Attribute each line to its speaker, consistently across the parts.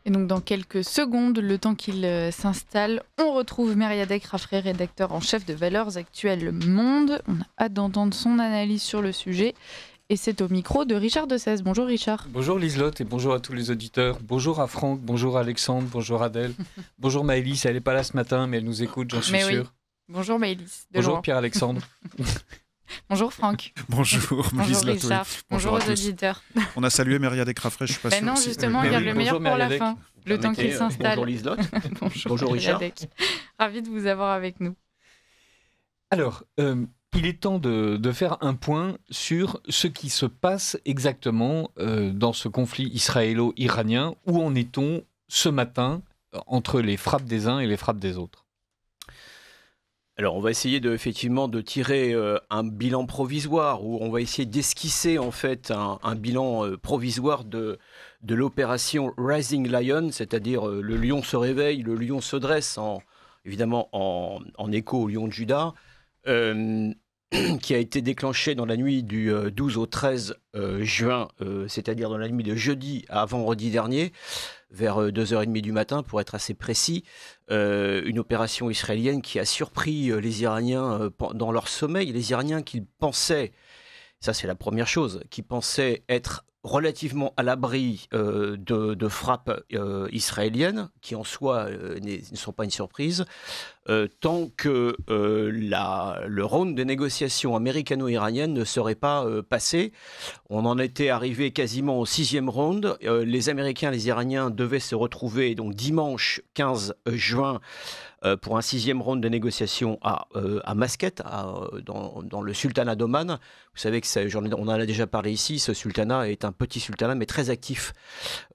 Speaker 1: Et donc dans quelques secondes, le temps qu'il s'installe, on retrouve Mériadec Raffray, rédacteur en chef de Valeurs Actuelles Monde. On a hâte d'entendre son analyse sur le sujet. Et c'est au micro de Richard Dessès. Bonjour Richard.
Speaker 2: Bonjour Liselotte et bonjour à tous les auditeurs. Bonjour à Franck, bonjour à Alexandre, bonjour Adèle. Bonjour Maëlys, elle n'est pas là ce matin mais elle nous écoute, j'en suis sûr.
Speaker 1: Bonjour Maëlys.
Speaker 2: Bonjour Pierre-Alexandre.
Speaker 1: Bonjour Franck.
Speaker 3: Bonjour
Speaker 1: Bonjour Richard. Bonjour aux auditeurs.
Speaker 3: On a salué Mériadec Raffray, je suis pas sûr.
Speaker 1: Non, justement, il y a le meilleur pour la fin. Le temps qu'il s'installe.
Speaker 4: Bonjour Liselotte. Bonjour Richard.
Speaker 1: Ravi de vous avoir avec nous.
Speaker 2: Alors, il est temps de faire un point sur ce qui se passe exactement dans ce conflit israélo-iranien. Où en est-on ce matin entre les frappes des uns et les frappes des autres ?
Speaker 4: Alors, on va essayer effectivement de tirer un bilan provisoire, où on va essayer d'esquisser en fait un bilan provisoire de l'opération Rising Lion, c'est-à-dire le lion se réveille, le lion se dresse, évidemment en écho au lion de Juda, qui a été déclenché dans la nuit du 12 au 13 juin, c'est-à-dire dans la nuit de jeudi à vendredi dernier, vers 2h30 du matin, pour être assez précis, une opération israélienne qui a surpris les Iraniens dans leur sommeil. Les Iraniens qui pensaient, ça c'est la première chose, qui pensaient être relativement à l'abri de frappes israéliennes, qui en soi ne sont pas une surprise, tant que le round de négociations américano-iraniennes ne serait pas passé. On en était arrivé quasiment au 6e round. Les Américains et les Iraniens devaient se retrouver donc dimanche 15 juin pour un 6e round de négociations à Masquet, dans le sultanat d'Oman. Vous savez on en a déjà parlé ici, ce sultanat est un petit sultanat mais très actif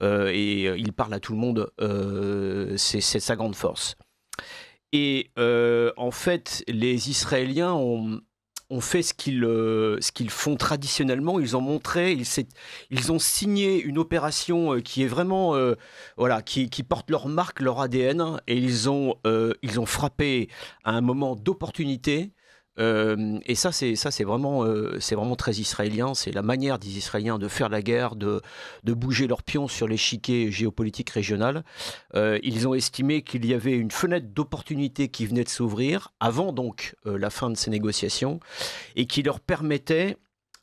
Speaker 4: et il parle à tout le monde, c'est sa grande force. Et en fait, les Israéliens ont fait ce qu'ils font traditionnellement. Ils ont montré, ils ont signé une opération qui est vraiment, qui porte leur marque, leur ADN, et ils ont frappé à un moment d'opportunité. Et ça c'est vraiment très israélien. C'est la manière des Israéliens de faire la guerre, de bouger leurs pions sur l'échiquier géopolitique régional. Ils ont estimé qu'il y avait une fenêtre d'opportunité qui venait de s'ouvrir avant donc la fin de ces négociations, et qui leur permettait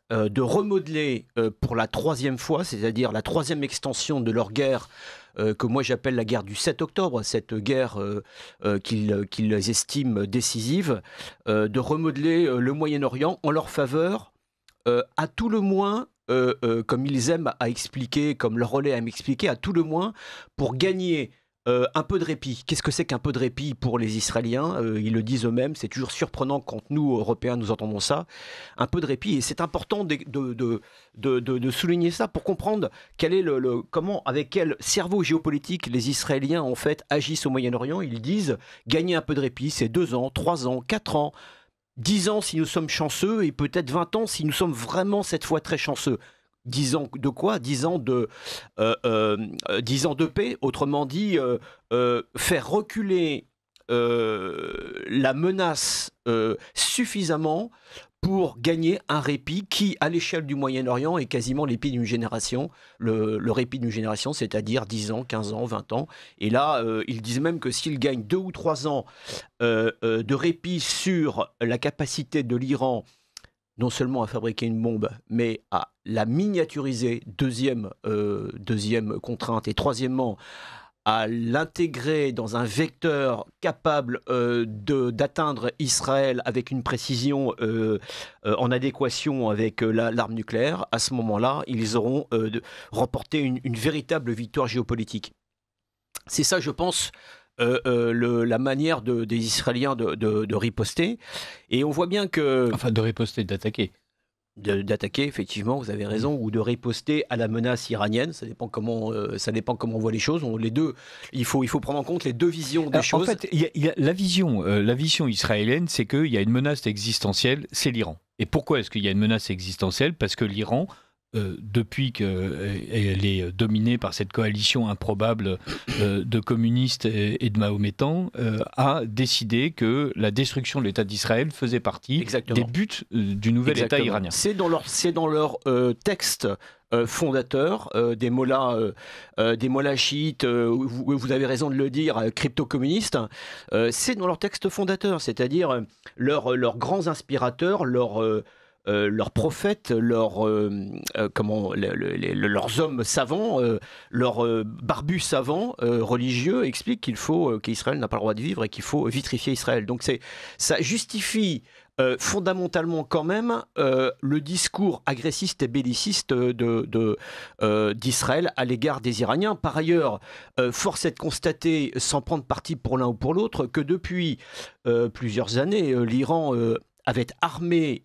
Speaker 4: de remodeler pour la 3e fois, c'est-à-dire la 3e extension de leur guerre, que moi j'appelle la guerre du 7 octobre, cette guerre qu'ils estiment décisive, de remodeler le Moyen-Orient en leur faveur, à tout le moins, comme ils aiment à expliquer, comme leur relais aime expliquer, à tout le moins pour gagner un peu de répit. Qu'est-ce que c'est qu'un peu de répit pour les Israéliens ? Ils le disent eux-mêmes, c'est toujours surprenant quand nous, Européens, nous entendons ça. Un peu de répit, et c'est important de souligner ça pour comprendre quel est comment, avec quel cerveau géopolitique les Israéliens en fait agissent au Moyen-Orient. Ils disent gagner un peu de répit, c'est 2 ans, 3 ans, 4 ans, 10 ans si nous sommes chanceux, et peut-être 20 ans si nous sommes vraiment cette fois très chanceux. 10 ans de quoi ? 10 ans de paix, autrement dit, faire reculer la menace suffisamment pour gagner un répit qui, à l'échelle du Moyen-Orient, est quasiment l'épi d'une génération, le répit d'une génération, c'est-à-dire 10 ans, 15 ans, 20 ans. Et là, ils disent même que s'ils gagnent 2 ou 3 ans de répit sur la capacité de l'Iran non seulement à fabriquer une bombe, mais à la miniaturiser, deuxième contrainte, et troisièmement, à l'intégrer dans un vecteur capable d'atteindre Israël avec une précision en adéquation avec l'arme nucléaire, à ce moment-là, ils auront remporté une véritable victoire géopolitique. C'est ça, je pense, la manière des Israéliens de riposter. Et on voit bien que...
Speaker 2: Enfin, de riposter, d'attaquer.
Speaker 4: D'attaquer, effectivement, vous avez raison, ou de riposter à la menace iranienne. Ça dépend comment on voit les choses. Les deux, il faut prendre en compte les deux visions des choses.
Speaker 2: En fait, il y a la vision israélienne, c'est qu'il y a une menace existentielle, c'est l'Iran. Et pourquoi est-ce qu'il y a une menace existentielle ? Parce que l'Iran depuis qu'elle est dominée par cette coalition improbable de communistes et de mahométans, a décidé que la destruction de l'État d'Israël faisait partie des buts du nouvel État iranien.
Speaker 4: C'est dans leur texte fondateur, des mollahs chiites, vous avez raison de le dire, crypto-communistes, c'est dans leur texte fondateur, c'est-à-dire leurs grands inspirateurs, leurs prophètes, leurs hommes savants, leurs barbus savants religieux expliquent qu'Israël n'a pas le droit de vivre et qu'il faut vitrifier Israël. Donc ça justifie fondamentalement quand même le discours agressiste et belliciste d'Israël à l'égard des Iraniens. Par ailleurs, force est de constater, sans prendre parti pour l'un ou pour l'autre, que depuis plusieurs années, l'Iran avait armé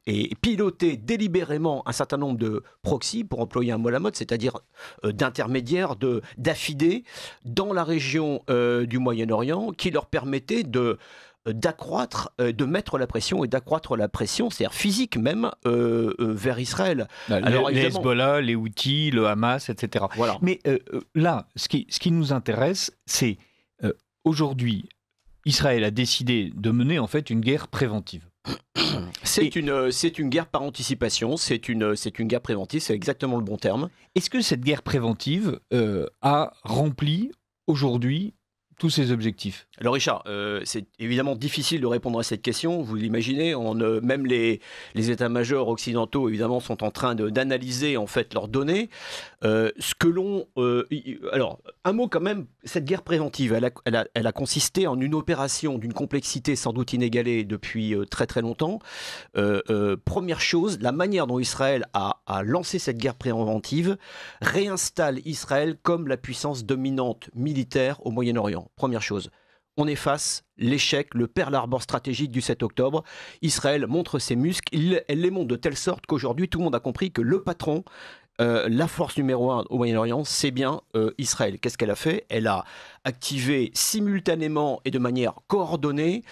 Speaker 4: et piloté délibérément un certain nombre de proxys, pour employer un mot à la mode, c'est-à-dire d'intermédiaires, d'affidés dans la région du Moyen-Orient, qui leur permettaient de mettre la pression et d'accroître la pression, c'est-à-dire physique même, vers Israël.
Speaker 2: Les Hezbollah, les Houthis, le Hamas, etc.
Speaker 4: Voilà.
Speaker 2: Mais là, ce qui nous intéresse, c'est aujourd'hui, Israël a décidé de mener en fait une guerre préventive.
Speaker 4: C'est une guerre par anticipation, c'est une guerre préventive, c'est exactement le bon terme.
Speaker 2: Est-ce que cette guerre préventive a rempli aujourd'hui tous ces objectifs?
Speaker 4: Alors Richard, c'est évidemment difficile de répondre à cette question, vous l'imaginez, même les états-majors occidentaux évidemment sont en train d'analyser en fait leurs données. Alors, un mot quand même, cette guerre préventive, elle a consisté en une opération d'une complexité sans doute inégalée depuis très très longtemps. Première chose, la manière dont Israël a lancé cette guerre préventive réinstalle Israël comme la puissance dominante militaire au Moyen-Orient. Première chose. On efface l'échec, le Pearl Harbor stratégique du 7 octobre. Israël montre ses muscles, elle les montre de telle sorte qu'aujourd'hui tout le monde a compris que le patron, la force numéro 1 au Moyen-Orient, c'est bien Israël. Qu'est-ce qu'elle a fait? Elle a activé simultanément et de manière coordonnée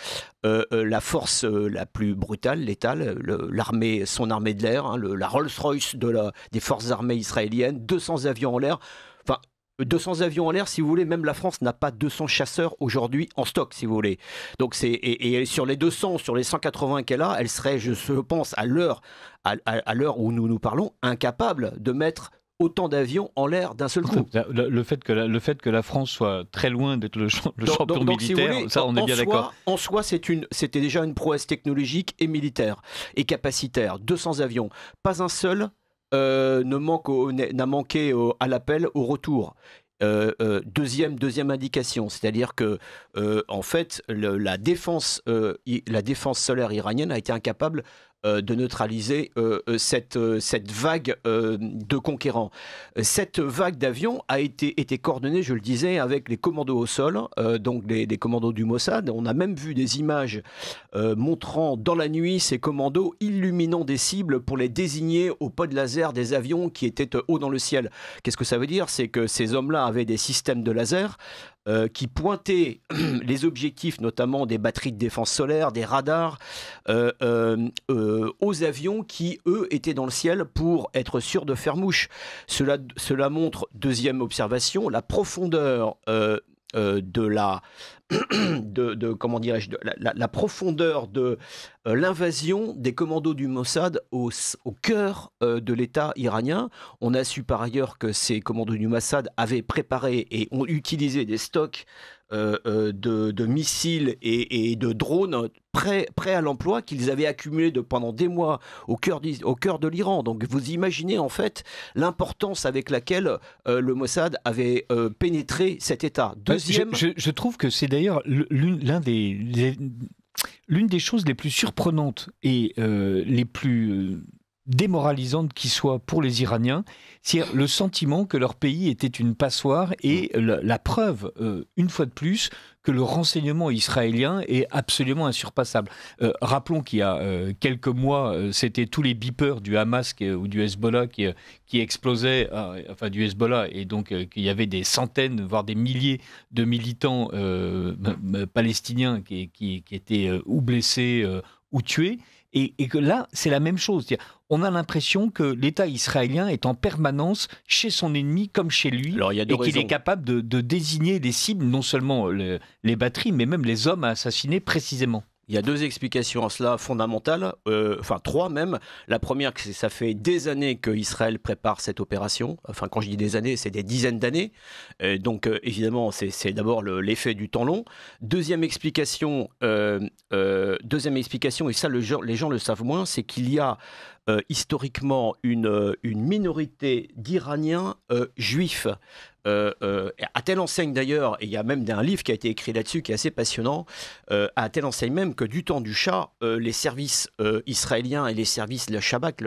Speaker 4: la force la plus brutale, létale, son armée de l'air, la Rolls-Royce des forces armées israéliennes, 200 avions en l'air. Enfin, 200 avions en l'air, si vous voulez, même la France n'a pas 200 chasseurs aujourd'hui en stock, si vous voulez. Donc et sur les 200, sur les 180 qu'elle a, elle serait, je pense, à l'heure où nous parlons, incapable de mettre autant d'avions en l'air d'un seul coup.
Speaker 2: Le fait que la France soit très loin d'être le champion militaire, si voulez, ça on est bien d'accord.
Speaker 4: En soi, c'était déjà une prouesse technologique et militaire et capacitaire. 200 avions, pas un seul n'a manqué à l'appel au retour. Deuxième indication, c'est-à-dire que en fait la défense solaire iranienne a été incapable de neutraliser cette vague de conquérants. Cette vague d'avions a été coordonnée, je le disais, avec les commandos au sol, donc les commandos du Mossad. On a même vu des images montrant dans la nuit ces commandos illuminant des cibles pour les désigner au pot de laser des avions qui étaient haut dans le ciel. Qu'est-ce que ça veut dire? C'est que ces hommes-là avaient des systèmes de laser qui pointaient les objectifs, notamment des batteries de défense solaire, des radars, aux avions qui, eux, étaient dans le ciel pour être sûrs de faire mouche. Cela montre, deuxième observation, la profondeur la profondeur de l'invasion des commandos du Mossad au cœur de l'État iranien. On a su par ailleurs que ces commandos du Mossad avaient préparé et ont utilisé des stocks de missiles et de drones prêts à l'emploi qu'ils avaient accumulés pendant des mois au cœur de l'Iran. Donc vous imaginez en fait l'importance avec laquelle le Mossad avait pénétré cet État. Deuxième...
Speaker 2: Je trouve que c'est d'ailleurs l'une des choses les plus surprenantes et les plus démoralisantes qui soient pour les Iraniens, c'est le sentiment que leur pays était une passoire et la preuve, une fois de plus, que le renseignement israélien est absolument insurpassable. Rappelons qu'il y a quelques mois, c'était tous les beepers du Hamas ou du Hezbollah qui explosaient, enfin du Hezbollah, et donc qu'il y avait des centaines, voire des milliers de militants palestiniens qui étaient ou blessés ou tués. Et que là, c'est la même chose. On a l'impression que l'État israélien est en permanence chez son ennemi comme chez lui, et qu'il est capable de désigner des cibles, non seulement les batteries, mais même les hommes à assassiner précisément.
Speaker 4: Il y a 2 explications à cela fondamentales, enfin 3 même. La première, c'est que ça fait des années qu'Israël prépare cette opération. Enfin, quand je dis des années, c'est des dizaines d'années. Donc, évidemment, c'est d'abord l'effet du temps long. Deuxième explication, et ça, les gens le savent moins, c'est qu'il y a historiquement une minorité d'Iraniens juifs. À telle enseigne d'ailleurs, et il y a même un livre qui a été écrit là-dessus qui est assez passionnant, à telle enseigne même que du temps du Shah, les services israéliens et les services, le Shabak,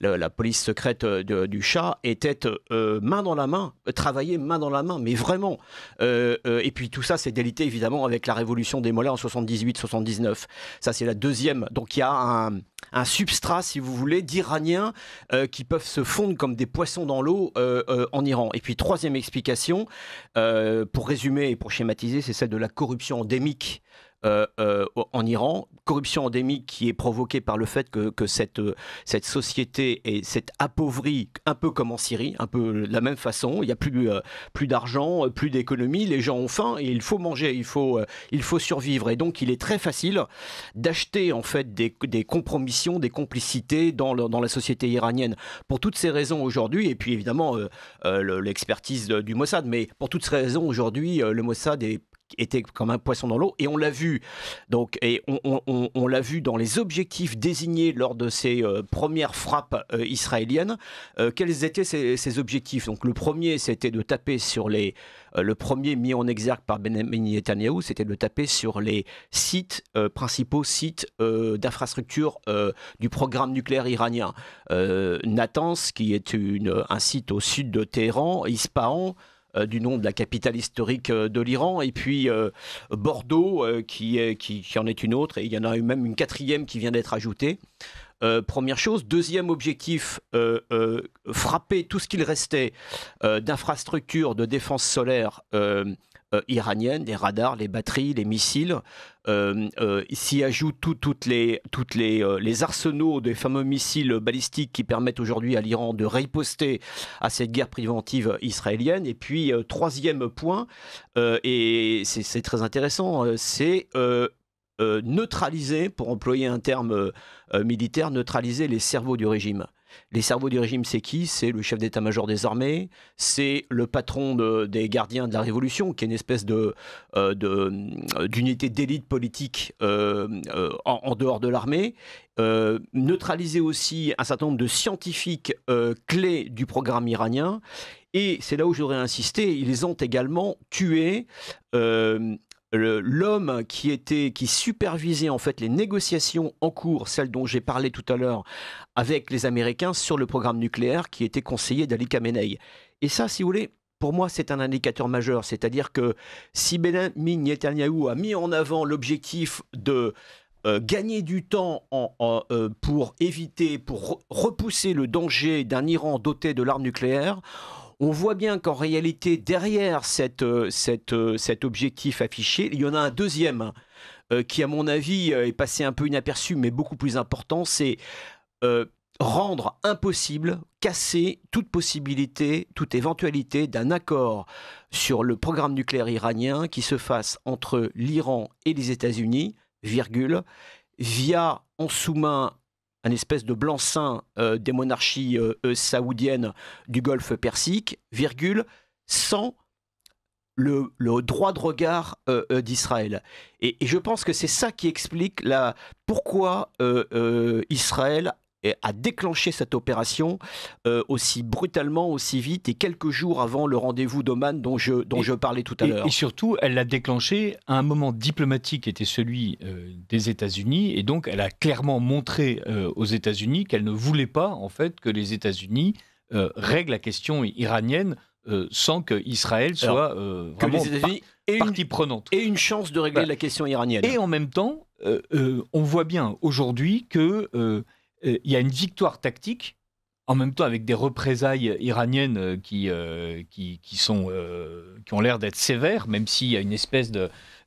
Speaker 4: la police secrète du Shah, étaient main dans la main, travaillaient main dans la main, mais vraiment. Et puis tout ça s'est délité évidemment avec la révolution des Mollahs en 78-79. Ça c'est la deuxième. Donc il y a un substrat, si vous voulez, d'Iraniens qui peuvent se fondre comme des poissons dans l'eau en Iran. Et puis troisième explication, pour résumer et pour schématiser, c'est celle de la corruption endémique en Iran, corruption endémique qui est provoquée par le fait que cette société s'est appauvrie, un peu comme en Syrie, un peu de la même façon. Il n'y a plus d'argent, plus d'économie, les gens ont faim et il faut manger, il faut survivre. Et donc il est très facile d'acheter en fait des compromissions, des complicités dans la société iranienne. Pour toutes ces raisons aujourd'hui, et puis évidemment l'expertise du Mossad, mais pour toutes ces raisons aujourd'hui, le Mossad était comme un poisson dans l'eau, et on l'a vu. Donc, et on l'a vu dans les objectifs désignés lors de ces premières frappes israéliennes. Quels étaient ces objectifs? Donc, le premier, c'était de taper sur le premier mis en exergue par Benjamin Netanyahou, c'était de taper sur les principaux sites d'infrastructure du programme nucléaire iranien. Natanz, qui est un site au sud de Téhéran, Ispahan, du nom de la capitale historique de l'Iran, et puis Bordeaux qui en est une autre, et il y en a même une quatrième qui vient d'être ajoutée. Première chose. Deuxième objectif, frapper tout ce qu'il restait d'infrastructures de défense solaire iranienne, les radars, les batteries, les missiles. S'y ajoutent tous les arsenaux des fameux missiles balistiques qui permettent aujourd'hui à l'Iran de riposter à cette guerre préventive israélienne. Et puis, troisième point, et c'est très intéressant, c'est neutraliser, pour employer un terme militaire, neutraliser les cerveaux du régime. Les cerveaux du régime, c'est qui? C'est le chef d'état-major des armées, c'est le patron des gardiens de la Révolution, qui est une espèce d'unité d'élite politique en dehors de l'armée. Neutraliser aussi un certain nombre de scientifiques clés du programme iranien. Et c'est là où j'aurais insisté, ils ont également tué l'homme qui supervisait en fait les négociations en cours, celles dont j'ai parlé tout à l'heure avec les Américains sur le programme nucléaire, qui était conseiller d'Ali Khamenei. Et ça, si vous voulez, pour moi, c'est un indicateur majeur. C'est-à-dire que si Benjamin Netanyahou a mis en avant l'objectif de gagner du temps pour repousser le danger d'un Iran doté de l'arme nucléaire, on voit bien qu'en réalité, derrière cet objectif affiché, il y en a un deuxième qui, à mon avis, est passé un peu inaperçu, mais beaucoup plus important, c'est rendre impossible, casser toute possibilité, toute éventualité d'un accord sur le programme nucléaire iranien qui se fasse entre l'Iran et les États-Unis, via en sous-main un espèce de blanc-seing des monarchies saoudiennes du Golfe Persique, sans le droit de regard d'Israël. Et je pense que c'est ça qui explique pourquoi Israël a déclenché cette opération aussi brutalement, aussi vite, et quelques jours avant le rendez-vous d'Oman dont je parlais tout à l'heure.
Speaker 2: Et surtout, elle l'a déclenché à un moment diplomatique qui était celui des États-Unis, et donc elle a clairement montré aux États-Unis qu'elle ne voulait pas, en fait, que les États-Unis règlent la question iranienne sans qu'Israël soit vraiment partie prenante.
Speaker 4: Et une chance de régler la question iranienne.
Speaker 2: Et en même temps, on voit bien aujourd'hui que il y a une victoire tactique, en même temps avec des représailles iraniennes qui ont l'air d'être sévères, même s'il y a une espèce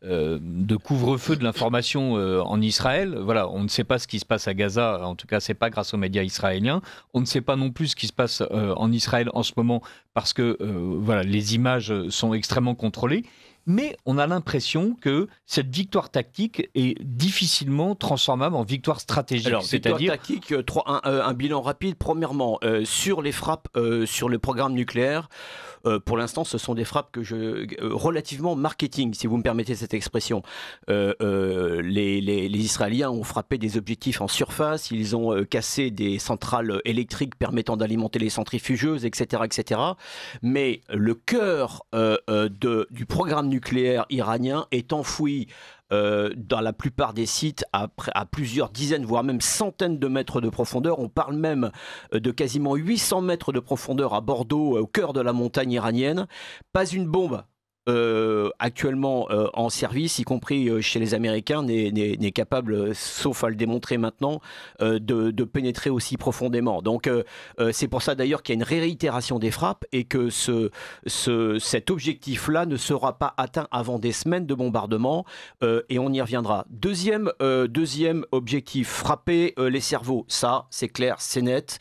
Speaker 2: de couvre-feu de l'information en Israël. Voilà, on ne sait pas ce qui se passe à Gaza, en tout cas c'est pas grâce aux médias israéliens. On ne sait pas non plus ce qui se passe en Israël en ce moment parce que voilà, les images sont extrêmement contrôlées. Mais on a l'impression que cette victoire tactique est difficilement transformable en victoire stratégique.
Speaker 4: Alors, victoire tactique, un bilan rapide. Premièrement, sur les frappes sur le programme nucléaire, pour l'instant, ce sont des frappes relativement marketing, si vous me permettez cette expression. Les Israéliens ont frappé des objectifs en surface, ils ont cassé des centrales électriques permettant d'alimenter les centrifugeuses, etc., etc. Mais le cœur du programme nucléaire iranien est enfoui dans la plupart des sites à plusieurs dizaines, voire même centaines de mètres de profondeur. On parle même de quasiment 800 mètres de profondeur à Bordeaux, au cœur de la montagne iranienne. Pas une bombe actuellement en service, y compris chez les Américains, n'est capable, sauf à le démontrer maintenant, de pénétrer aussi profondément. Donc c'est pour ça d'ailleurs qu'il y a une réitération des frappes et que cet objectif-là ne sera pas atteint avant des semaines de bombardement et on y reviendra. Deuxième objectif, frapper les cerveaux. Ça, c'est clair, c'est net.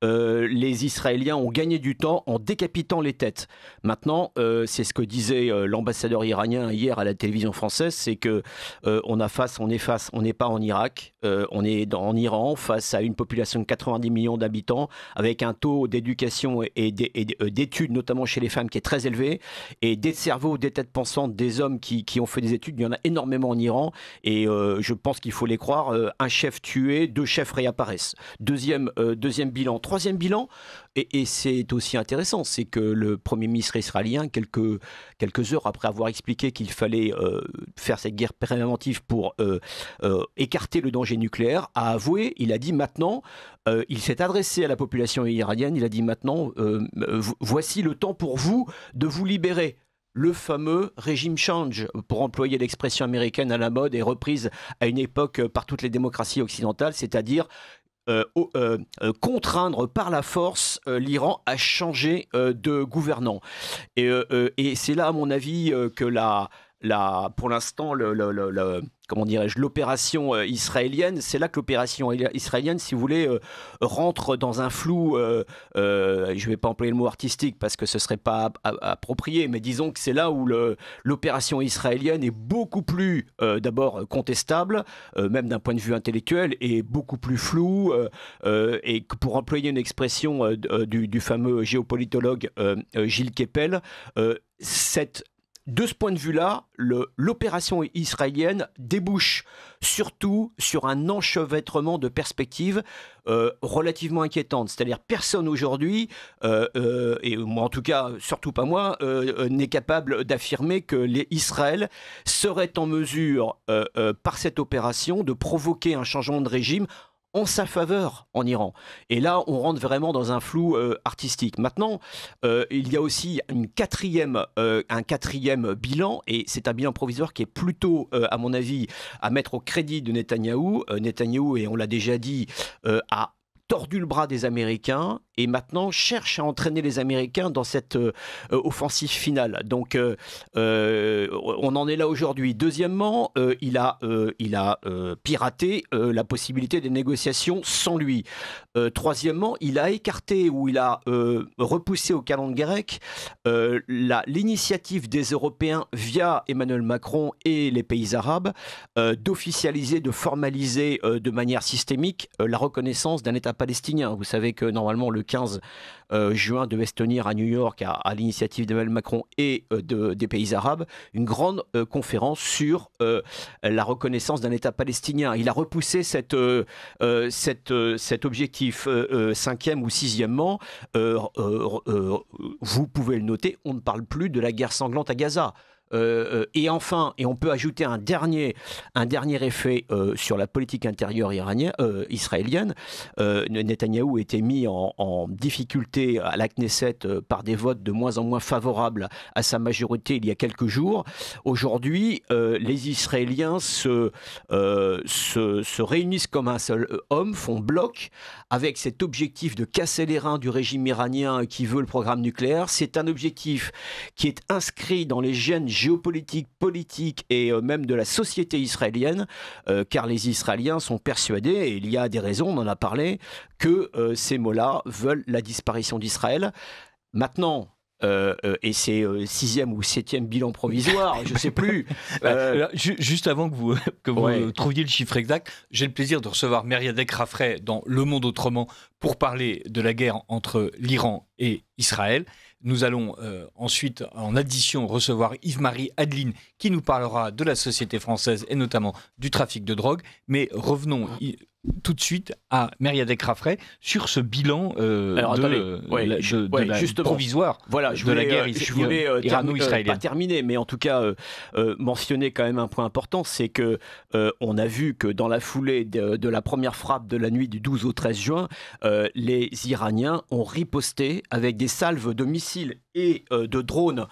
Speaker 4: Les Israéliens ont gagné du temps en décapitant les têtes. Maintenant, c'est ce que disait l'ambassadeur iranien hier à la télévision française, c'est que on n'est pas en Irak, on est en Iran face à une population de 90 millions d'habitants avec un taux d'éducation et d'études, notamment chez les femmes, qui est très élevé, et des cerveaux, des têtes pensantes, des hommes qui ont fait des études, il y en a énormément en Iran, et je pense qu'il faut les croire. Un chef tué, 2 chefs réapparaissent. Deuxième bilan. Troisième bilan, et c'est aussi intéressant, c'est que le Premier ministre israélien, quelques heures après avoir expliqué qu'il fallait faire cette guerre préventive pour écarter le danger nucléaire, a avoué, il a dit maintenant, il s'est adressé à la population iranienne, il a dit maintenant, voici le temps pour vous de vous libérer. Le fameux régime change, pour employer l'expression américaine à la mode et reprise à une époque par toutes les démocraties occidentales, c'est-à-dire contraindre par la force l'Iran à changer de gouvernant. Et c'est là, à mon avis, que pour l'instant, comment dirais-je, l'opération israélienne, c'est là que l'opération israélienne, si vous voulez, rentre dans un flou, je ne vais pas employer le mot artistique parce que ce ne serait pas approprié, mais disons que c'est là où l'opération israélienne est beaucoup plus, d'abord, contestable, même d'un point de vue intellectuel, et beaucoup plus floue, et pour employer une expression du fameux géopolitologue Gilles Kepel, de ce point de vue-là, l'opération israélienne débouche surtout sur un enchevêtrement de perspectives relativement inquiétantes. C'est-à-dire personne aujourd'hui, et moi en tout cas, surtout pas moi, n'est capable d'affirmer que Israël serait en mesure, par cette opération, de provoquer un changement de régime en sa faveur en Iran. Et là, on rentre vraiment dans un flou artistique. Maintenant, il y a aussi un quatrième bilan, et c'est un bilan provisoire qui est plutôt, à mon avis, à mettre au crédit de Netanyahou. Netanyahou, et on l'a déjà dit, a tordu le bras des Américains et maintenant cherche à entraîner les Américains dans cette offensive finale. Donc on en est là aujourd'hui. Deuxièmement, il a piraté la possibilité des négociations sans lui. Troisièmement, il a écarté ou il a repoussé au calendrier grec l'initiative des Européens via Emmanuel Macron et les pays arabes d'officialiser, de formaliser de manière systémique la reconnaissance d'un État palestinien. Vous savez que normalement le 15 juin devait se tenir à New York à l'initiative d'Emmanuel Macron et des pays arabes une grande conférence sur la reconnaissance d'un État palestinien. Il a repoussé cet objectif. Cinquième ou sixièmement, vous pouvez le noter, on ne parle plus de la guerre sanglante à Gaza. Et enfin, et on peut ajouter un dernier effet sur la politique intérieure israélienne, Netanyahou était mis en difficulté à la Knesset par des votes de moins en moins favorables à sa majorité il y a quelques jours. Aujourd'hui, les Israéliens se réunissent comme un seul homme, font bloc avec cet objectif de casser les reins du régime iranien qui veut le programme nucléaire. C'est un objectif qui est inscrit dans les gènes géopolitique, politique et même de la société israélienne, car les Israéliens sont persuadés, et il y a des raisons, on en a parlé, que ces mots-là veulent la disparition d'Israël. Maintenant, et c'est 6e ou 7e bilan provisoire, je ne sais plus.
Speaker 2: Juste avant que vous trouviez le chiffre exact, j'ai le plaisir de recevoir Mériadec Raffray dans Le Monde Autrement pour parler de la guerre entre l'Iran et Israël. Nous allons ensuite, en addition, recevoir Yves-Marie Adeline qui nous parlera de la société française et notamment du trafic de drogue. Mais revenons tout de suite à Mériadec Raffray sur ce bilan provisoire de la guerre irano-israélienne.
Speaker 4: Pas terminer, mais en tout cas mentionner quand même un point important, c'est que on a vu que dans la foulée de la première frappe de la nuit du 12 au 13 juin, les Iraniens ont riposté avec des salves de missiles et de drones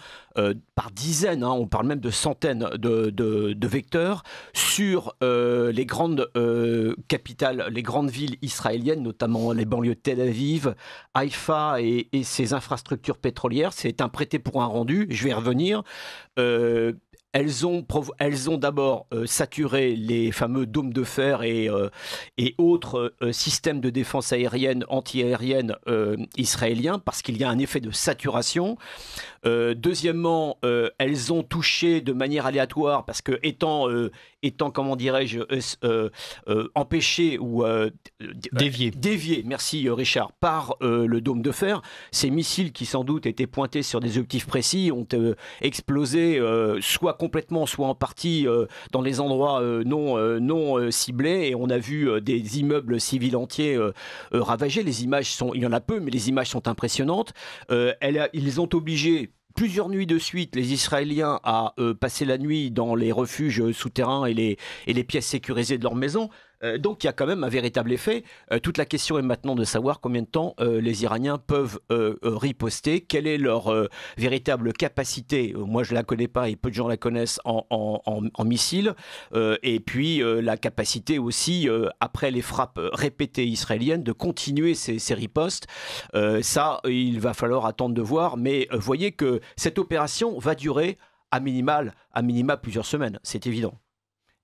Speaker 4: par dizaines, on parle même de centaines de vecteurs sur les grandes capitales, les grandes villes israéliennes, notamment les banlieues de Tel Aviv, Haïfa et ses infrastructures pétrolières. C'est un prêté pour un rendu, je vais y revenir. Elles ont d'abord saturé les fameux dômes de fer et autres systèmes de défense aérienne, anti-aérienne israéliens, parce qu'il y a un effet de saturation. Deuxièmement, elles ont touché de manière aléatoire, parce que étant comment dirais-je, empêchées ou déviées, merci Richard, par le dôme de fer, ces missiles qui sans doute étaient pointés sur des objectifs précis ont explosé soit complètement, soit en partie dans les endroits non ciblés, et on a vu des immeubles civils entiers ravagés. Les images il y en a peu, mais les images sont impressionnantes. Ils ont obligé plusieurs nuits de suite les Israéliens à passer la nuit dans les refuges souterrains et les pièces sécurisées de leur maison. Donc il y a quand même un véritable effet. Toute la question est maintenant de savoir combien de temps les Iraniens peuvent riposter, quelle est leur véritable capacité. Moi je ne la connais pas et peu de gens la connaissent en missiles. Et puis la capacité aussi, après les frappes répétées israéliennes, de continuer ces ripostes. Ça, il va falloir attendre de voir. Mais voyez que cette opération va durer à minima plusieurs semaines, c'est évident.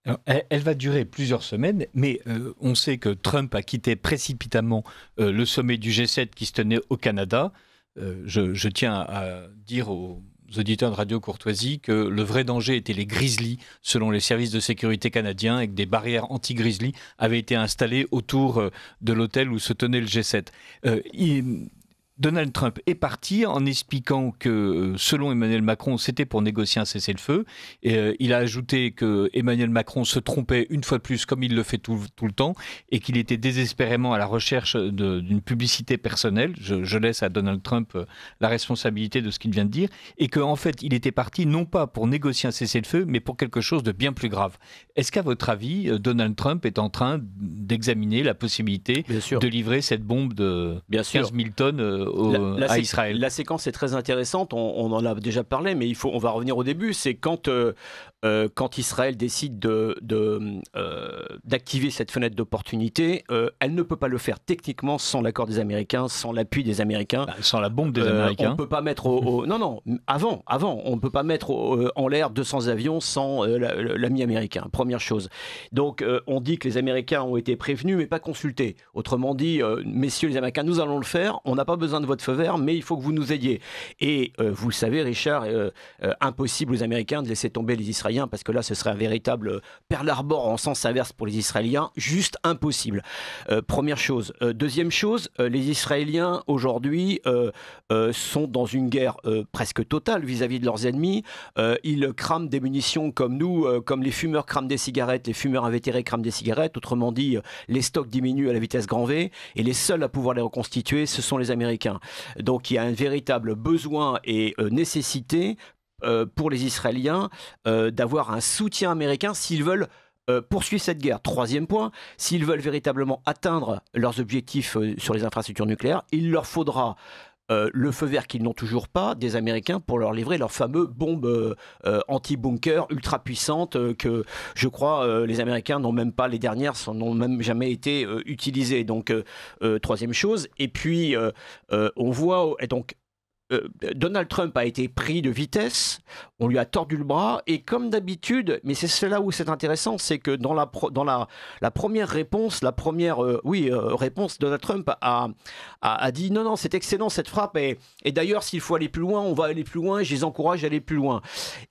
Speaker 2: Alors, elle va durer plusieurs semaines, mais on sait que Trump a quitté précipitamment le sommet du G7 qui se tenait au Canada. Je tiens à dire aux auditeurs de Radio Courtoisie que le vrai danger était les grizzlies, selon les services de sécurité canadiens, et que des barrières anti-grizzlies avaient été installées autour de l'hôtel où se tenait le G7. Donald Trump est parti en expliquant que, selon Emmanuel Macron, c'était pour négocier un cessez-le-feu. Il a ajouté que Emmanuel Macron se trompait une fois de plus, comme il le fait tout le temps, et qu'il était désespérément à la recherche d'une publicité personnelle. Je laisse à Donald Trump la responsabilité de ce qu'il vient de dire. Et qu'en fait, il était parti non pas pour négocier un cessez-le-feu, mais pour quelque chose de bien plus grave. Est-ce qu'à votre avis, Donald Trump est en train d'examiner la possibilité de livrer cette bombe de 15 000 tonnes à Israël?
Speaker 4: La séquence est très intéressante, on en a déjà parlé, mais on va revenir au début. C'est quand Israël décide d'activer cette fenêtre d'opportunité, elle ne peut pas le faire techniquement sans l'accord des Américains, sans l'appui des Américains.
Speaker 2: Sans la bombe des Américains.
Speaker 4: On ne peut pas mettre avant, on ne peut pas mettre en l'air 200 avions sans l'ami américain, première chose. Donc on dit que les Américains ont été prévenus mais pas consultés. Autrement dit, messieurs les Américains, nous allons le faire, on n'a pas besoin de votre feu vert, mais il faut que vous nous aidiez. Et vous le savez, Richard, impossible aux Américains de laisser tomber les Israéliens, parce que là, ce serait un véritable Pearl Harbor en sens inverse pour les Israéliens, juste impossible. Première chose. Deuxième chose, les Israéliens, aujourd'hui, sont dans une guerre presque totale vis-à-vis de leurs ennemis. Ils crament des munitions comme nous, comme les fumeurs crament des cigarettes, les fumeurs invétérés crament des cigarettes. Autrement dit, les stocks diminuent à la vitesse grand V, et les seuls à pouvoir les reconstituer, ce sont les Américains. Donc il y a un véritable besoin et nécessité pour les Israéliens d'avoir un soutien américain s'ils veulent poursuivre cette guerre. Troisième point, s'ils veulent véritablement atteindre leurs objectifs sur les infrastructures nucléaires, il leur faudra le feu vert qu'ils n'ont toujours pas des Américains pour leur livrer leurs fameuses bombes anti-bunker ultra puissantes que je crois les Américains n'ont même pas, les dernières n'ont même jamais été utilisées. Donc troisième chose. Et puis on voit donc Donald Trump a été pris de vitesse, on lui a tordu le bras, et comme d'habitude, mais c'est là où c'est intéressant, c'est que dans la première réponse, réponse, Donald Trump a dit non, c'est excellent cette frappe, et d'ailleurs s'il faut aller plus loin, on va aller plus loin, je les encourage à aller plus loin.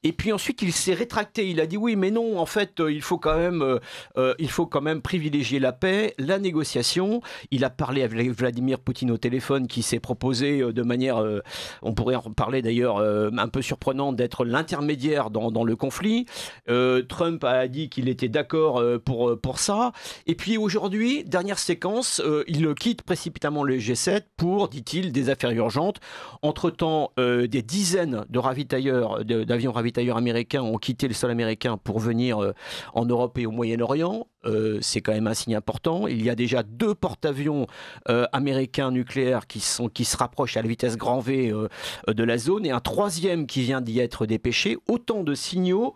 Speaker 4: Et puis ensuite il s'est rétracté, il a dit oui mais non, en fait il faut quand même privilégier la paix, la négociation. Il a parlé avec Vladimir Poutine au téléphone, qui s'est proposé de manière, on pourrait en parler d'ailleurs, un peu surprenante, d'être l'intermédiaire dans le conflit. Trump a dit qu'il était d'accord pour ça. Et puis aujourd'hui, dernière séquence, il quitte précipitamment le G7 pour, dit-il, des affaires urgentes. Entre-temps, des dizaines d'avions ravitailleurs américains ont quitté le sol américain pour venir en Europe et au Moyen-Orient. C'est quand même un signe important. Il y a déjà 2 porte-avions américains nucléaires qui se rapprochent à la vitesse grand V de la zone, et un 3e qui vient d'y être dépêché. Autant de signaux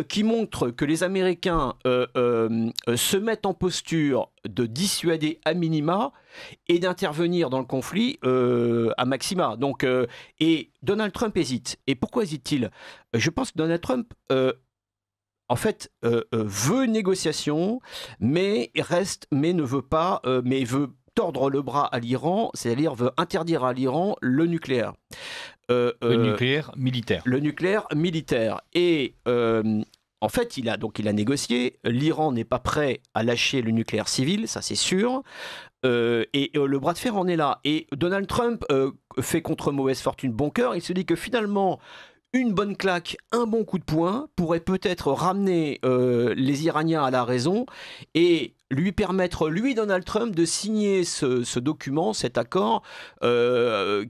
Speaker 4: qui montrent que les Américains se mettent en posture de dissuader à minima et d'intervenir dans le conflit à maxima. Donc, et Donald Trump hésite. Et pourquoi hésite-t-il ? Je pense que Donald Trump en fait, veut une négociation, mais ne veut pas, mais veut tordre le bras à l'Iran, c'est-à-dire veut interdire à l'Iran le nucléaire.
Speaker 2: Le nucléaire militaire.
Speaker 4: Le nucléaire militaire. Et en fait, il a négocié. L'Iran n'est pas prêt à lâcher le nucléaire civil, ça c'est sûr. Et le bras de fer en est là. Et Donald Trump fait contre mauvaise fortune bon cœur. Il se dit que finalement, une bonne claque, un bon coup de poing pourrait peut-être ramener les Iraniens à la raison et lui permettre, Donald Trump, de signer ce document, cet accord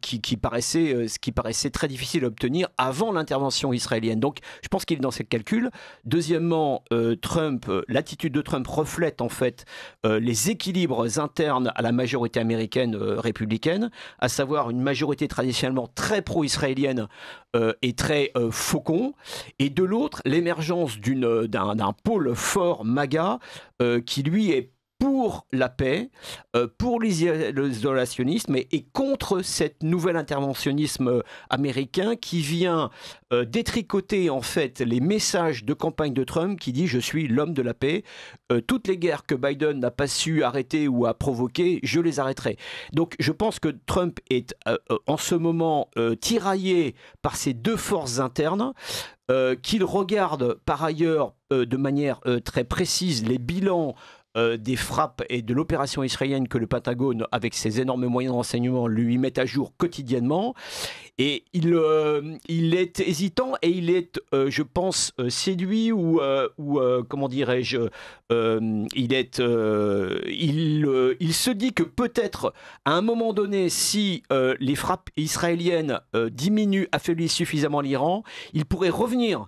Speaker 4: qui paraissait très difficile à obtenir avant l'intervention israélienne. Donc je pense qu'il est dans ses calculs. Deuxièmement, l'attitude de Trump reflète en fait les équilibres internes à la majorité américaine républicaine, à savoir une majorité traditionnellement très pro-israélienne et très faucon, et de l'autre l'émergence d'un pôle fort MAGA qui lui est pour la paix, pour l'isolationnisme et contre cette nouvel interventionnisme américain qui vient détricoter en fait les messages de campagne de Trump qui dit « je suis l'homme de la paix, toutes les guerres que Biden n'a pas su arrêter ou a provoquées, je les arrêterai ». Donc je pense que Trump est en ce moment tiraillé par ces 2 forces internes, qu'il regarde par ailleurs de manière très précise les bilans des frappes et de l'opération israélienne que le Pentagone, avec ses énormes moyens de renseignement, lui met à jour quotidiennement. Et il est hésitant et il est, je pense, séduit ou comment dirais-je, il se dit que peut-être à un moment donné, si les frappes israéliennes affaiblissent suffisamment l'Iran, il pourrait revenir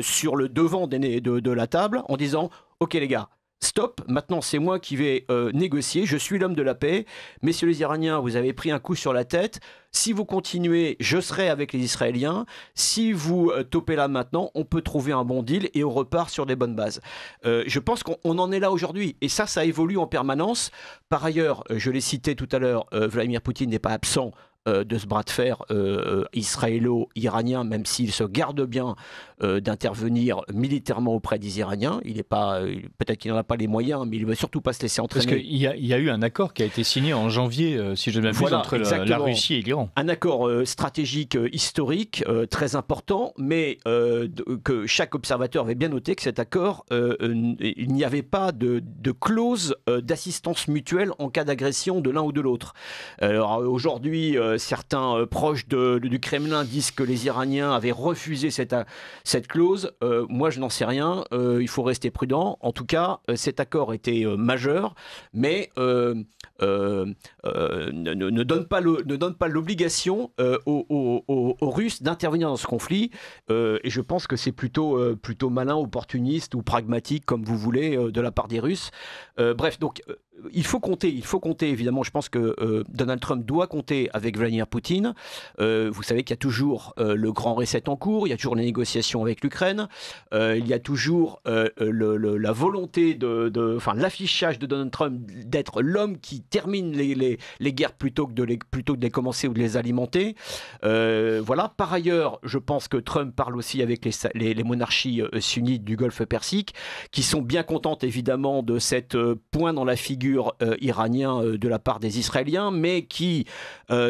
Speaker 4: sur le devant de la table en disant « Ok les gars, stop, maintenant c'est moi qui vais négocier, je suis l'homme de la paix. Messieurs les Iraniens, vous avez pris un coup sur la tête. Si vous continuez, je serai avec les Israéliens. Si vous topez là maintenant, on peut trouver un bon deal et on repart sur des bonnes bases. » Je pense qu'on en est là aujourd'hui. Et ça évolue en permanence. Par ailleurs, je l'ai cité tout à l'heure, Vladimir Poutine n'est pas absent de ce bras de fer israélo-iranien, même s'il se garde bien d'intervenir militairement auprès des Iraniens. Il n'est pas, peut-être qu'il n'en a pas les moyens, mais il ne va surtout pas se laisser entraîner.
Speaker 2: Parce qu'il y a eu un accord qui a été signé en janvier, si je ne m'abuse, entre la Russie et l'Iran.
Speaker 4: Un accord stratégique historique très important, mais que chaque observateur avait bien noté que cet accord, il n'y avait pas de clause d'assistance mutuelle en cas d'agression de l'un ou de l'autre. Alors aujourd'hui, certains proches du Kremlin disent que les Iraniens avaient refusé cette clause. Moi, je n'en sais rien. Il faut rester prudent. En tout cas, cet accord était majeur, mais ne donne pas l'obligation aux Russes d'intervenir dans ce conflit. Et je pense que c'est plutôt malin, opportuniste ou pragmatique, comme vous voulez, de la part des Russes. Bref, donc il faut compter évidemment. Je pense que Donald Trump doit compter avec Vladimir Poutine. Vous savez qu'il y a toujours le grand reset en cours, il y a toujours les négociations avec l'Ukraine, il y a toujours la volonté l'affichage de Donald Trump d'être l'homme qui termine les guerres plutôt que de les commencer ou de les alimenter. Voilà. Par ailleurs, je pense que Trump parle aussi avec les monarchies sunnites du Golfe Persique, qui sont bien contentes évidemment de cette point dans la figure iranien de la part des Israéliens, mais qui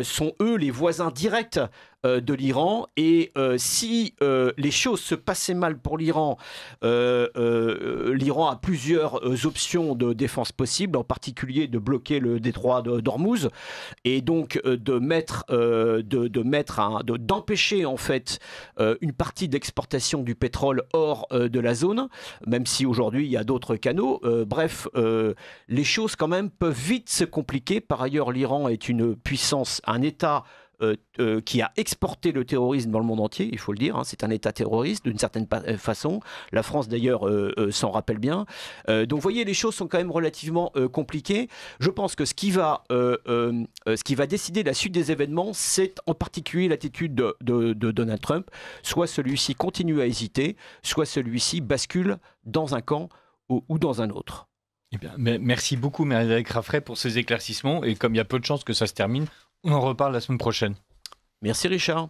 Speaker 4: sont eux les voisins directs de l'Iran. Et si les choses se passaient mal pour l'Iran, l'Iran a plusieurs options de défense possibles, en particulier de bloquer le détroit d'Ormuz et donc d'empêcher en fait une partie d'exportation du pétrole hors de la zone, même si aujourd'hui il y a d'autres canaux. Les choses quand même peuvent vite se compliquer. Par ailleurs, l'Iran est une puissance, un État qui a exporté le terrorisme dans le monde entier, il faut le dire, hein, c'est un État terroriste d'une certaine façon. La France d'ailleurs s'en rappelle bien. Donc vous voyez, les choses sont quand même relativement compliquées. Je pense que ce qui va décider la suite des événements, c'est en particulier l'attitude de Donald Trump. Soit celui-ci continue à hésiter, soit celui-ci bascule dans un camp ou dans un autre.
Speaker 2: Eh bien, merci beaucoup Marie-Adèle Raffray pour ces éclaircissements, et comme il y a peu de chances que ça se termine, on en reparle la semaine prochaine.
Speaker 4: Merci Richard.